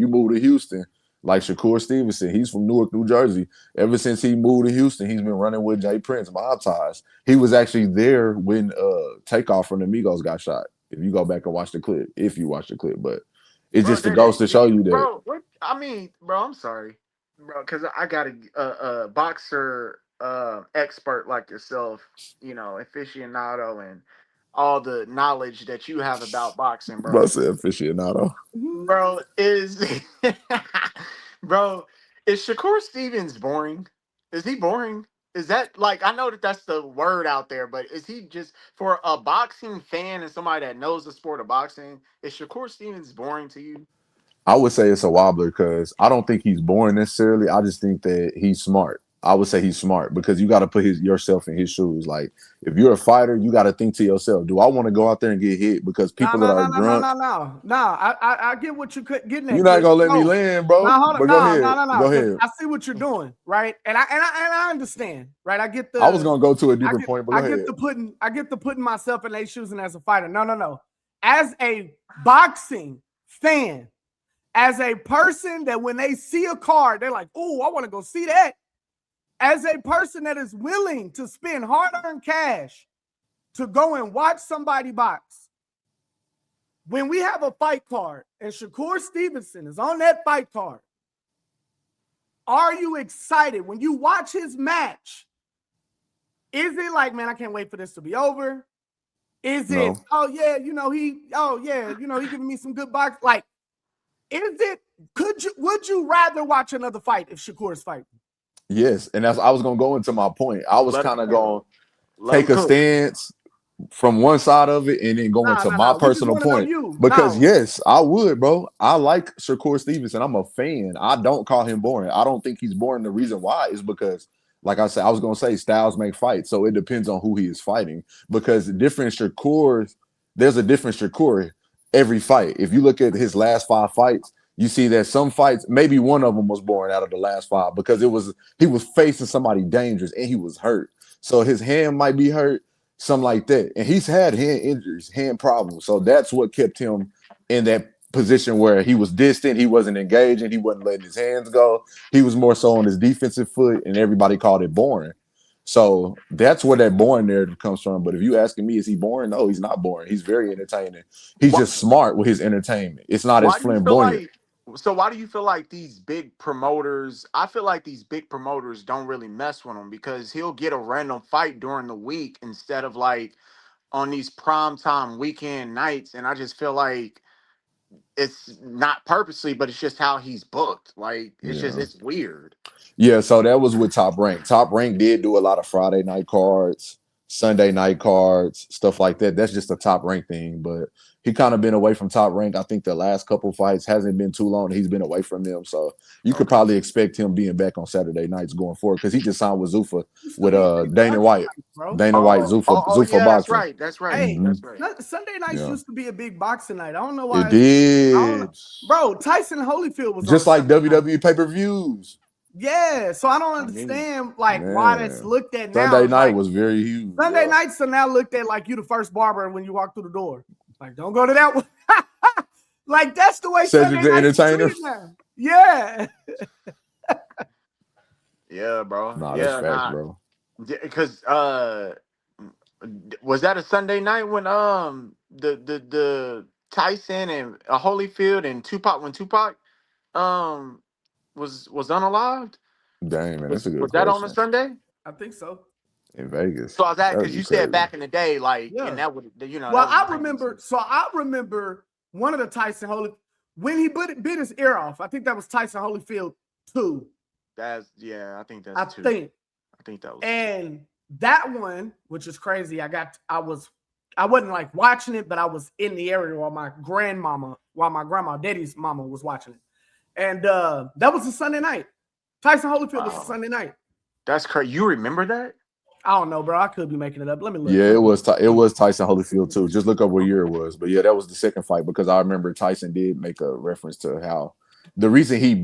you move to Houston, like Shakur Stevenson, he's from Newark, New Jersey. Ever since he moved to Houston, he's been running with Jay Prince, Mob Ties. He was actually there when Takeoff from the Migos got shot. If you go back and watch the clip, if you watch the clip, but it bro. just goes to show you that. Bro, what? I mean, bro, I'm sorry, bro, because I got a boxer expert like yourself, aficionado, and all the knowledge that you have about boxing, Bro bro. said aficionado. Bro is, bro, is Shakur Stevens boring? Is he boring? Is that like I know that that's the word out there, but is he just for a boxing fan and somebody that knows the sport of boxing? Is Shakur Stevens boring to you? I would say it's a wobbler because I don't think he's boring necessarily. I just think that he's smart. I would say he's smart because you got to put yourself in his shoes. Like if you're a fighter, you got to think to yourself: do I want to go out there and get hit? Because No, people that no, are no, no, no, drunk, no, no, no. I get what you're getting you're at, not Chris. gonna let me No, land, no, bro. hold on, But go no, no, ahead, no, no. go Because ahead. I see what you're doing, right? And I understand, right? I was gonna go to a different point, but go ahead. I get to putting myself in their shoes and as a fighter. No, no, no. As a boxing fan, as a person that when they see a card, they're like, "Oh, I want to go see that." As a person that is willing to spend hard-earned cash to go and watch somebody box, when we have a fight card and Shakur Stevenson is on that fight card, are you excited when you watch his match? Is it like, man, I can't wait for this to be over? Is it, No. oh yeah, he giving me some good box? Like, is it, would you rather watch another fight if Shakur's fighting? Yes, and that's I was gonna go into my point. I was Let kind him of cook. going to Let take him a cook. stance from one side of it and then go No, into no, my no. We just personal want to know point. you. Because No. yes, I would, bro. I like Shakur Stevenson. I'm a fan. I don't call him boring. I don't think he's boring. The reason why is because, like I said, I was gonna say styles make fights. So it depends on who he is fighting. Because different Shakurs, there's a different Shakur every fight. If you look at his last 5 fights, you see that some fights, maybe one of them was boring out of the last 5 because he was facing somebody dangerous and he was hurt. So his hand might be hurt, something like that. And he's had hand injuries, hand problems. So that's what kept him in that position where he was distant, he wasn't engaging, he wasn't letting his hands go. He was more so on his defensive foot, and everybody called it boring. So that's where that boring narrative comes from. But if you asking me, is he boring? No, he's not boring. He's very entertaining. He's Why, just smart with his entertainment. It's not as why do you feel flamboyant. like so why do you feel like these big promoters, I feel like these big promoters don't really mess with him because he'll get a random fight during the week instead of like on these primetime weekend nights, and I just feel like it's not purposely, but it's just how he's booked. Like Yeah. it's weird. Yeah, so that was with Top Rank. Top Rank did do a lot of Friday night cards, Sunday night cards, stuff like that. That's just a Top Rank thing. But he kind of been away from Top Rank. I think the last couple fights hasn't been too long. He's been away from them. So you could Okay. probably expect him being back on Saturday nights going forward because he just signed with Zuffa Used to with be big Dana boxing White. nights, bro. Dana White, Oh Zuffa yeah, that's boxing. right. That's right. Hey, Hmm. That's right. Sunday nights Yeah. used to be a big boxing night. I don't know It why. I don't know. did. Bro, Tyson Holyfield was on a Just like Sunday night. WWE pay-per-views. Yeah, so I don't I mean, understand like why that's Man. looked at now. Sunday It's night like was very huge. Sunday Yeah. nights are now looked at like you the first barber when you walk through the door. Like, don't go to that one. Like that's the way Cedric Sunday the nights are Entertainer. treated now. Yeah. yeah, bro. Nah, that's Yeah, facts, nah. bro. Because was that a Sunday night when the Tyson and Holyfield and Tupac when Tupac um was unalived? Dang, man, that's a good Was that on a question. Sunday? I think so. In Vegas, So I was at that because would be you said crazy. back in the day, like, and Yeah. that would Well, that was I 90s. remember one of the Tyson Holyfield when he bit his ear off. I think that was Tyson Holyfield 2. That's yeah, I think I that's two. think. I think that was two. And that one, which is crazy, I wasn't like watching it, but I was in the area while my grandma, daddy's mama was watching it. And that was a Sunday night. Tyson Holyfield was a Wow. Sunday night. That's crazy. You remember that? I don't know, bro. I could be making it up. Let me look. Yeah, it was Tyson Holyfield too. Just look up what year it was. But yeah, that was the second fight because I remember Tyson did make a reference to how the reason he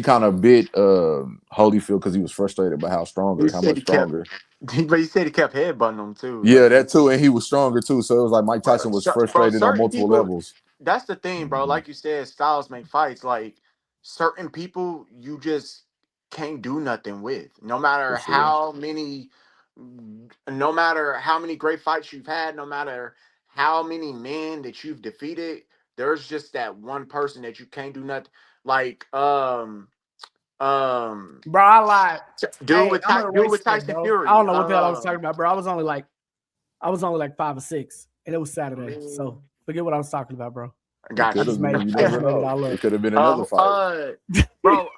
kind of bit Holyfield because he was frustrated by He how said much he kept, stronger. but he said he kept headbutting him too. Yeah, Like, that too, and he was stronger too. So it was like Mike Tyson was bro, frustrated on certain multiple people, levels. that's the thing, bro. Mhm. Like you said, styles make fights. Like certain people, you just can't do nothing with. For sure. No matter how many great fights you've had, no matter how many men that you've defeated, there's just that one person that you can't do nothing. Like um, Bro, I lied. dude Hey, with I'm gonna Dude erase with that, Tyson bro. I don't Fury. know what the hell I was talking about, bro. I was only like 5 or 6, and it was I Saturday. mean, So forget what I was talking about, bro. It I got could just have you. made been. You I just never made it know. all It up. could have been another fight. Bro,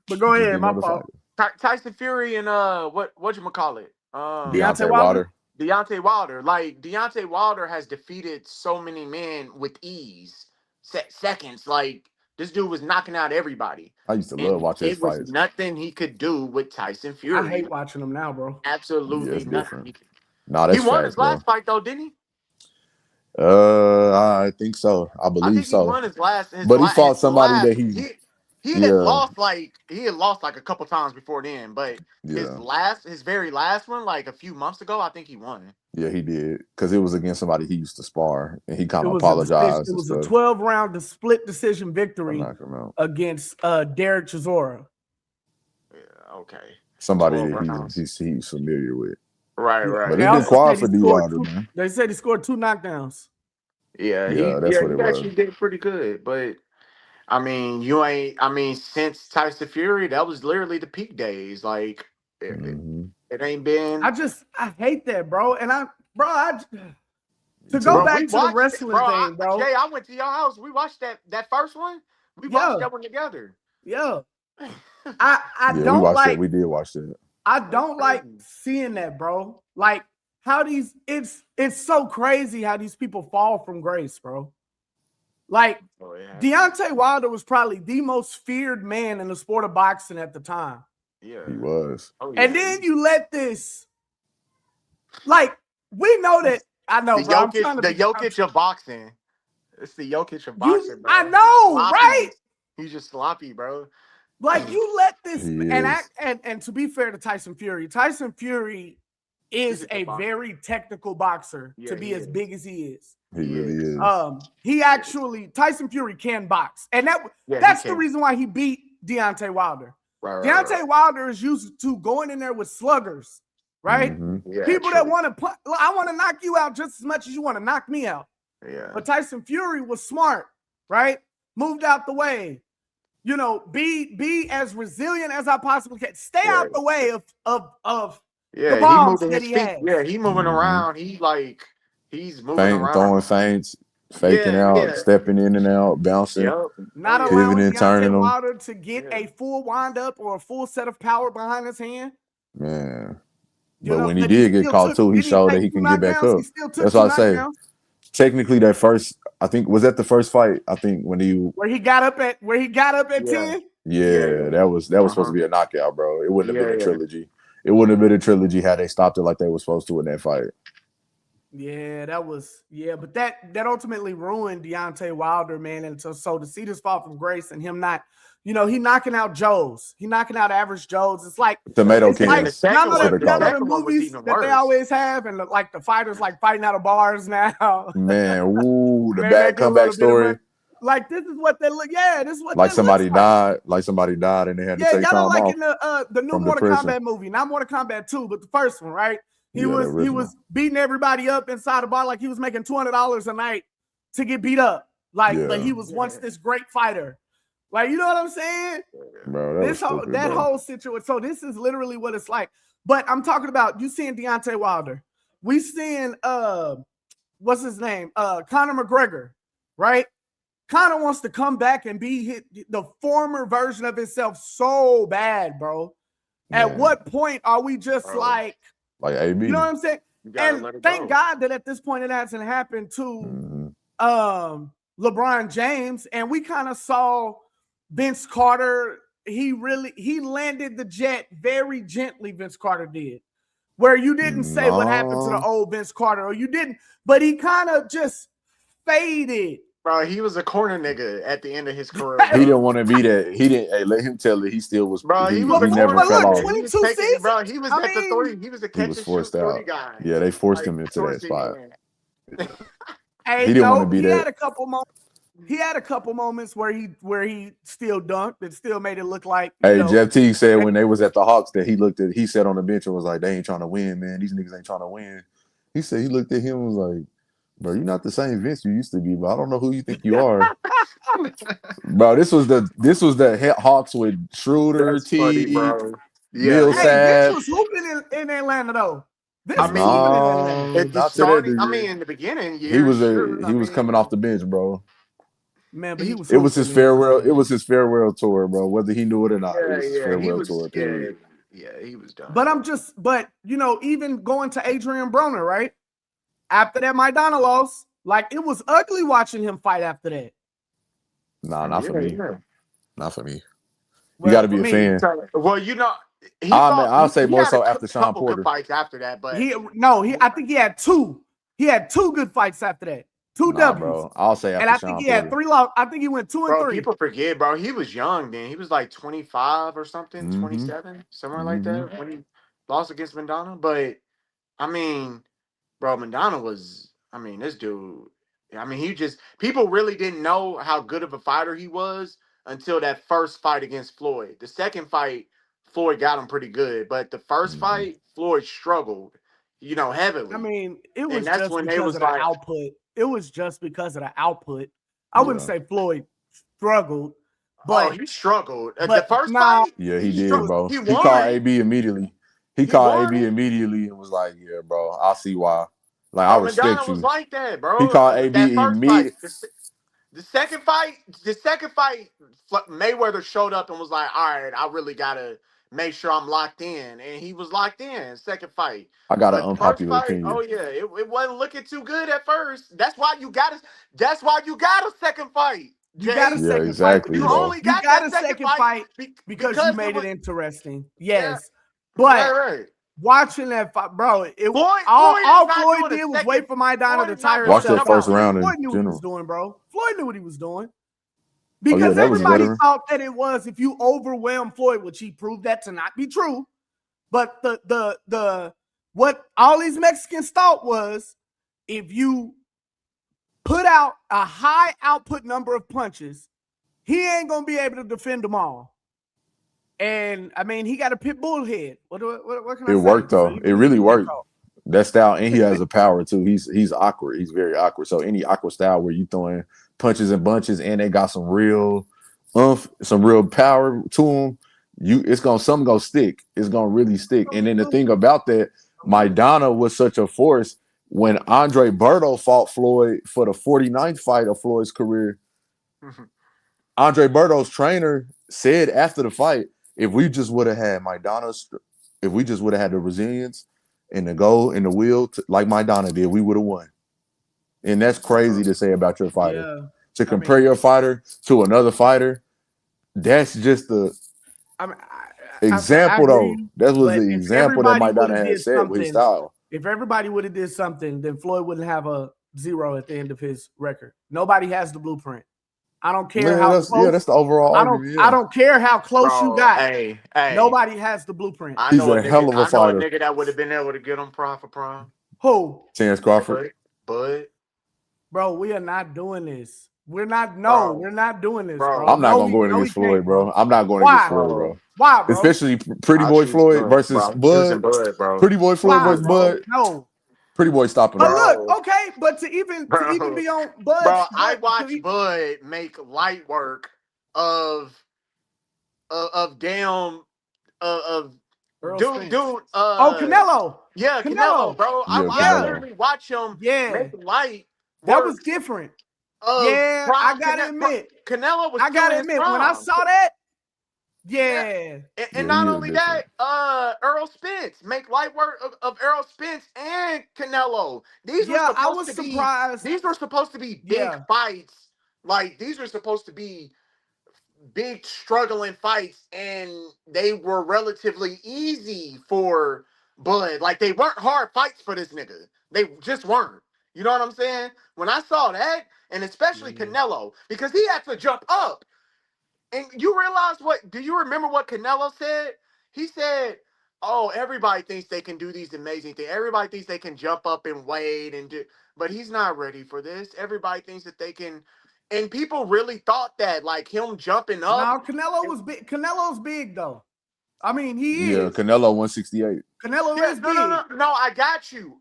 But go Just ahead, be my another fault. fight. Tyson Fury and what you call it? Deontay Deontay Wilder. Wilder. Deontay Wilder. Like Deontay Wilder has defeated so many men with ease, seconds. Like this dude was knocking out everybody, I used to love and watching his it was fights. nothing he could do with Tyson I Fury. hate watching them now, bro. Yeah, Absolutely it's nothing. different. Nah, He that's won facts, his bro. last fight though, didn't he? I think so. I I believe think he so. won his last. But he fought His somebody last. that he, He had yeah, lost like a couple times before then, but yeah, his very last one, like a few months ago, I think he won. yeah, he did. Because it was against somebody he used to spar, and he kind It of was a decision. apologized It and was a stuff 12-round split decision for victory knocking him out. against Derek Chisora. Yeah, okay. Somebody 12 that rounds. he's familiar with. Right, Yeah. But right. They it's been also quiet said he for D scored Wilder, two. man. They said he scored 2 knockdowns. Yeah, that's what it He was. actually did pretty good. But I mean, since Tyson Fury, that was literally the peak days. Like Hmm. it ain't been. I hate that, bro. And Me to go Bro, too. we back to the watched it, wrestling thing, bro. Jay, I went to your house. We watched that first one. We watched Yeah, that one together. yeah. I Yeah, we don't watched that. like We did watch that. I That's don't like crazy. seeing that, bro. Like how it's so crazy how these people fall from grace, bro. Like Oh, it happens. Deontay Wilder was probably the most feared man in the sport of boxing at the time. Yeah. He was. Oh And yeah. then you let this, like, we know that. I know, bro. I'm trying to The be. Jokic of boxing. It's the Jokic of boxing, I bro. He's know, right? sloppy. He's just sloppy, bro. Like you let this He and is. to be fair to Tyson Fury He's is a a good boxer. very technical boxer Yeah, to be he as is. big as he is. He He really is. is. He actually Tyson Fury can box, and Yeah, he that's the can. reason why he beat Deontay Wilder. Right. Deontay Wilder is used to going in there with sluggers, right? Hmm. Yeah, People that true. want to put, I want to knock you out just as much as you want to knock me out. Yeah. But Tyson Fury was smart, right? Moved out the way. You know, be as resilient as I possibly can. Stay out the way of the Yeah, he bombs moving that his he feet. has. Yeah, he moving Hmm. around. He's moving Feint, throwing around. feints, faking Yeah, out, yeah. stepping in and out, bouncing, Yep. Oh Not yeah. allowing pivoting, turning Deontay them. Wilder to get Yeah. a full windup or a full set of power behind his hand. Man. You But know, when he but he did get still caught took, too, he didn't he showed that take he 2 can get back knockdowns? up. He still took That's 2 why I say, knockdowns. technically, that first, I think, was that the first fight? I think when he, Where he got up at Yeah. 10. yeah, Yeah. that was supposed to Uh-huh. be a knockout, bro. It wouldn't have been a Yeah. trilogy. It wouldn't have been a trilogy had they stopped it like they were supposed to in that fight. Yeah, but that ultimately ruined Deontay Wilder, man. And so to see this fall from grace and him not, he knocking out Joes, he knocking out average Joes. It's like Tomato And then King the y'all second know is what that one, they the y'all call know it. the second one was movies even that they worse. always have, and like the fighters like fighting out of bars now. Man, ooh, the They bad make a comeback little bit of money. story. Like this is what they look. Yeah, this is what Like that looks somebody like. died, and they had to Yeah, take y'all know, time like off in the new from Mortal depression. Kombat movie, not Mortal Kombat 2, but the first one, right? He Yeah, the was original. beating everybody up inside a bar like he was making $200 a night to get beat up. Like, but Yeah, he was once this great fighter. Like, you know what I'm saying? bro, that was stupid, That bro. whole situation. So this is literally what it's like. But I'm talking about you seeing Deontay Wilder. We seeing what's his name? Conor McGregor, right? Conor wants to come back and be the former version of himself so bad, bro. At Man, what point are we just Bro, like, like you know AB. what I'm saying? you gotta And let it thank go. God that at this point it hasn't happened to Hmm. LeBron James. And we kind of saw Vince Carter. He landed the jet very gently, Vince Carter did. Where you didn't say what happened to the No, old Vince Carter, or you didn't, but he kind of just faded. Bro, he was a corner nigga at the end of his career, he bro. didn't want to be that. He didn't. Hey, let him tell it. He still was. Bro, he was But, a He never corner but fell look, nigga. off. He was 22 taking, seasons. bro. He was I at the mean, three. He was a He catch was and shoot forced 30 out. guy. Yeah, they forced Like him into towards that the spot. end. Hey, He didn't want to no, be he had that. a couple moments. He had a couple moments where he still dunked and still made it look like, Hey, Jeff Teague said when they was at the Hawks that he sat on the bench and was like, they ain't trying to win, man. These niggas ain't trying to win. He said he looked at him and was like, bro, you're not the same Vince you used to be, but I don't know who you think you are. Bro, this was the Hawks with Schroeder, That's funny, Teague, bro. Yeah, yeah. Hey, Vince Millsap. was hooping in Atlanta though. Vince I was hooping in mean, Atlanta. No, at the not to that starting, I degree. mean, in the beginning He years, was sure. I he was coming mean, off the bench, bro. Man, but he he, was It was his hooping in farewell. It Atlanta. was his farewell tour, bro. Whether he knew it or not, it yeah, was his yeah, he farewell was, tour. yeah, Period. yeah, he was done, But bro. even going to Adrian Broner, right? After that Maidana loss, like it was ugly watching him fight after that. Nah, not for Yeah, me. yeah. Not for me. You got Well, to for be a me, fan. Well, I'll say he more had a so after Sean couple good Porter. fights after that, but I think he had two. He had two good fights after that. Two Nah, W's. bro. I'll say And after I think Sean he had Porter. 3 loss. I think he went 2 and bro, 3. people forget, bro. He was young then. He was like 25 or something, Mm-hmm. 27, somewhere like Mm-hmm. that when he lost against Mandana. But I mean, bro, Mandana was. I mean, this dude. I mean, he just people really didn't know how good of a fighter he was until that first fight against Floyd. The second fight, Floyd got him pretty good, but the first Mm-hmm. fight, Floyd struggled, I heavily, mean, it and was that's just when they because was of the like, output. It was just because of the output. I wouldn't Yeah. say Floyd struggled, "Oh, but he struggled." The but first now fight, Yeah, he he did, struggled. bro. He He called won. AB immediately. He He called AB won. immediately and was like, "Yeah, bro. I see why. Like, I Bro, respect Madonna was you." like that, He bro. called That AB first fight, immediate. the second fight, Mayweather showed up and was like, "All right, I really gotta make sure I'm locked in," and he was locked in. Second fight, I got an but the first unpopular fight, opinion. oh yeah, it wasn't looking too good at first. That's why you got to. That's why you got a second fight, you got a Jay. Yeah, second fight exactly, You because bro. only you got got that a second second fight fight because you because it made it was interesting. yeah, Yes. right, But right. watching that fight, bro, Floyd is all not Floyd doing a did was wait second. for Maidana Floyd to is not tire doing Watch that himself number first out. one. round Floyd in knew what he was general. doing, bro. Floyd knew what he was doing. Oh yeah, Because that was a everybody veteran. thought that it was if you overwhelm Floyd, which he proved that to not be true. But the what all these Mexicans thought was if you put out a high output number of punches, he ain't gonna be able to defend them all. And I mean, he got a pit bull head. What can I It say? worked So though. you It can really get that worked. call. That style, and he has a power too. He's awkward. He's very awkward. So any awkward style where you throwing punches and bunches, and they got some real some real power to him. It's gonna something gonna stick. It's gonna really stick. And then the thing about that, Maidana was such a force when Andre Berto fought Floyd for the 49th fight of Floyd's career. Andre Berto's trainer said after the fight, if we just would have had Maidana's, if we just would have had the resilience and the goal and the will, like Maidana did, we would have won. And that's crazy to say about your fighter. Yeah. To I compare mean, your fighter to another fighter, that's just the I mean, I example, though. agree. That was the But if example that everybody would Maidana have had did set with his something, style. then Floyd wouldn't have a 0 at the end of his record. Nobody has the blueprint. I don't care Man, how that's close. the overall argument. I Yeah, don't care how close you Bro, got. hey, hey. Nobody has the blueprint. he's a hell of a I know a fighter, nigga that would have been able to get him prime for prime. Who? Terrence Crawford. But Bro, we are not doing this. bro, We're not doing this, bro. bro, I'm not gonna go No, he against can't, Floyd, bro. bro. I'm not going against Why? Floyd, bro, bro. Why, bro? Especially Pretty I Boy choose Floyd Bud, versus bro. I'm choosing Bud. Bud, bro. Pretty Boy Floyd Why, versus bro? Bud. No. Pretty Boy stopping But him. look, Bro, okay, but to even bro, be on bro. Bud's I but to watched even, Bud make light work of of damn of Earl dude, Spence. dude. Oh, Canelo. Yeah, Canelo, Canelo. bro. Yeah, I Yeah. Canelo. literally watch him Yeah. make light That was work different. of Yeah, I prime. gotta admit. Canelo was I still gotta in his admit, when I prime. saw that, Yeah. yeah. And Yeah, he not is only different. that, Earl Spence make light work of Earl Spence and Canelo. Yeah, I was surprised. These were supposed to be big Yeah. fights. Like these were supposed to be big struggling fights, and they were relatively easy for Bud. Like they weren't hard fights for this nigga. They just weren't. You know what I'm saying? When I saw that, and especially Yeah. Canelo, because he had to jump up. And you realize what? Do you remember what Canelo said? He said, oh, everybody thinks they can do these amazing things. Everybody thinks they can jump up and wade and do, but he's not ready for this. Everybody thinks that they can, and people really thought that, like him jumping up. Now Canelo was big. Canelo's big though. I mean, he Yeah, is. Canelo 168. Canelo Yeah, is no, big. no, no, no. I got you.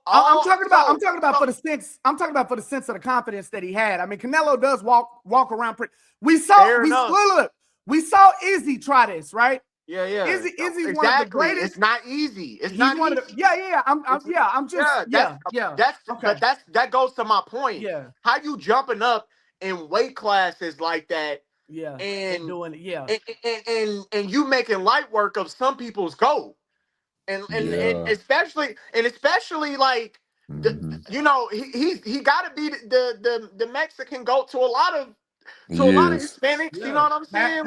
I'm talking about. So, I'm talking about for the sense. I'm talking about for the sense of the confidence that he had. I mean, Canelo does walk around. We saw. Fair enough. Look. We saw Izzy try this, right? Yeah, yeah. Izzy's Exactly. one of the greatest. It's not easy. It's He's not one easy. of the. Yeah. I'm just. Yeah. That's Okay. but that goes to my point. Yeah. How you jumping up in weight classes like that, Yeah. and doing it. Yeah. and you making light work of some people's goal, and Yeah. especially like Mhm. you know he got to be the Mexican goat to a lot of Yes. Hispanics. Yeah. You know what I'm saying?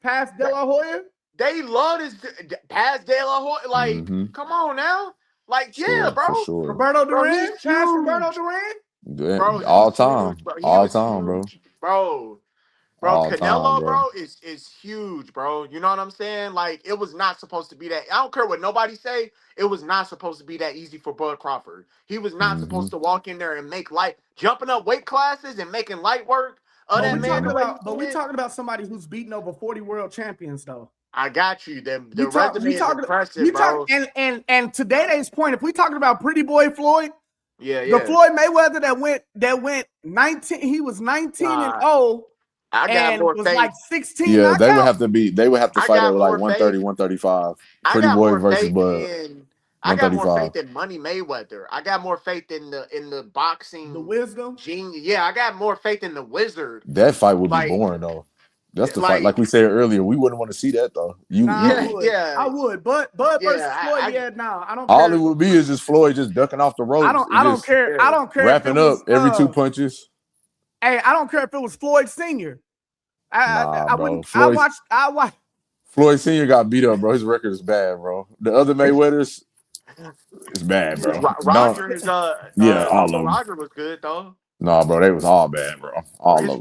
Pass De La Hoya. They love this past De La Hoya. Like, Mm-hmm. come on now. Like, yeah, Sure, bro. for sure. Roberto Bro, Duran. he's Pass Roberto huge. Duran. Bro, All he's time. huge, bro. He All was time, bro. huge. Bro, All time, Canelo, bro. bro, is huge, bro. You know what I'm saying? Like, it was not supposed to be that. I don't care what nobody say. It was not supposed to be that easy for Bud Crawford. He was not Mm-hmm. supposed to walk in there and make jumping up weight classes and making light work of But that we man talking the way he about. But we did. talking about somebody who's beaten over 40 world champions, though. I got you. The We resume is talking. impressive, bro. And to Day's point, if we talking about Pretty Boy Floyd, Yeah, the yeah. Floyd Mayweather that went 19. He was 19-0 I got and more was faith. like 16 Yeah, they would knockouts. have to be. They would have to I fight at got like more 130, faith. 135. I Pretty got Boy more versus faith Bud, in. I got more 135. faith in Money Mayweather. I got more faith in the The boxing wisdom. genius. Yeah, I got more faith in the Wizard. That fight would be Like, boring though. That's the fight. Like like, we said earlier, we wouldn't want to see that though. Nah, yeah, yeah, I would. But Bud versus yeah. Floyd, yeah, nah, I don't all it care. would be is just Floyd just ducking off the ropes and I don't just care. I Yeah. don't care if it wrapping up was every two punches. hey, I don't care if it was Floyd Senior. Nah, I bro. wouldn't. I watched. Floyd Senior got beat up, bro. His record is bad, bro. The other Mayweathers, it's bad, bro. No, Roger's yeah, all of Uncle them. Roger was good though. Nah, bro, they was all bad, bro. All of them.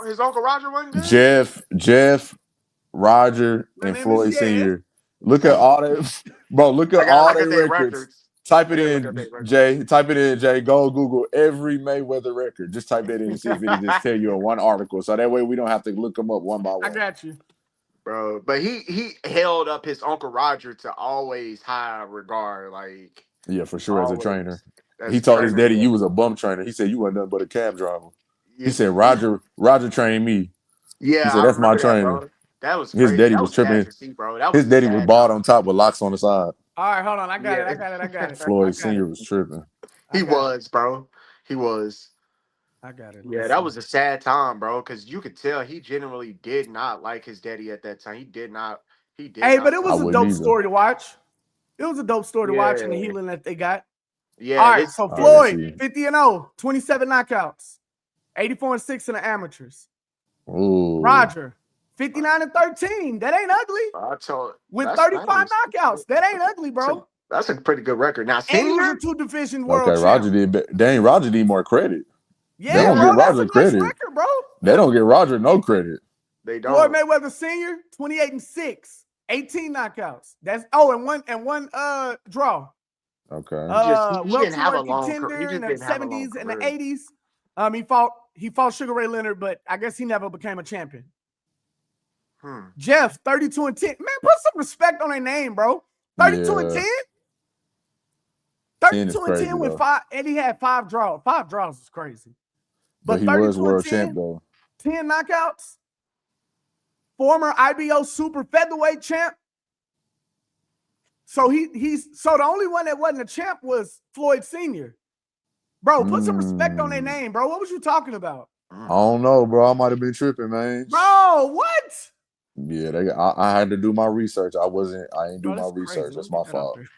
His Uncle Roger wasn't good. Jeff, Roger, My and name is Floyd Jeff. Senior. Look at all that, bro. Look at I gotta all look at their their records. records. Type I it gotta look at in, their records. Jay. Type it in, Jay. Go Google every Mayweather record. Just type that in and see if it just tell you in one article. So that way we don't have to look them up one by I one. got you. Bro, but he held up his Uncle Roger to always high regard, like Yeah, for sure. As a always. trainer, As he a told his trainer, daddy, yeah. "You was a bum trainer." He said, "You wasn't nothing but a cab driver." He Yeah, said, "Roger trained me." He yeah, said, I "That's my remember that, trainer." bro. That was His crazy. daddy That was was sad tripping. to see, bro. That His was a daddy was sad bald on time. top with locks on the side. All right, hold on. I got it. Yeah, Floyd I got it. Senior was tripping. he was, bro. He was. I got it. Let me Yeah, see. that was a sad time, bro, because you could tell he genuinely did not like his daddy at that time. He did not. He did Hey, not. but it I was a wouldn't dope either. story to watch. It was a dope story to watch and the Yeah, healing that they got. yeah. All right, so All right, let's Floyd, see. 50-0, 27 knockouts, 84-6 in the amateurs. Ooh, Roger, 59-13. That ain't ugly. I told With that's 35 nice. knockouts. That ain't ugly, bro. That's a pretty good record. Now, And he was senior, a two-division world okay. champ. Roger did. Dang, Roger need more credit. Yeah, They don't bro, give that's Roger a nice credit. record, bro. They don't give Roger no credit. they Floyd don't. Mayweather Sr., 28-6, 18 knockouts. That's and one draw. Okay. He didn't have a Welterweight long career. He contender in just the didn't have a long 70s and the career. 80s. He fought Sugar Ray Leonard, but I guess he never became a champion. Jeff, 32-10. Man, put some respect on their name, bro. 32-10. 32-10 with though. 5, and he had 5 draws. 5 draws is crazy. But he was world champ though. 10 knockouts. Former IBO super featherweight champ. So so the only one that wasn't a champ was Floyd Sr. Bro, put some respect on their name, bro. What was you talking about? I don't know, bro. I might have been tripping, man. Bro, what? Yeah, I had to do my research. I didn't do Bro, my that's research. crazy. That's Let me my get that up fault. there.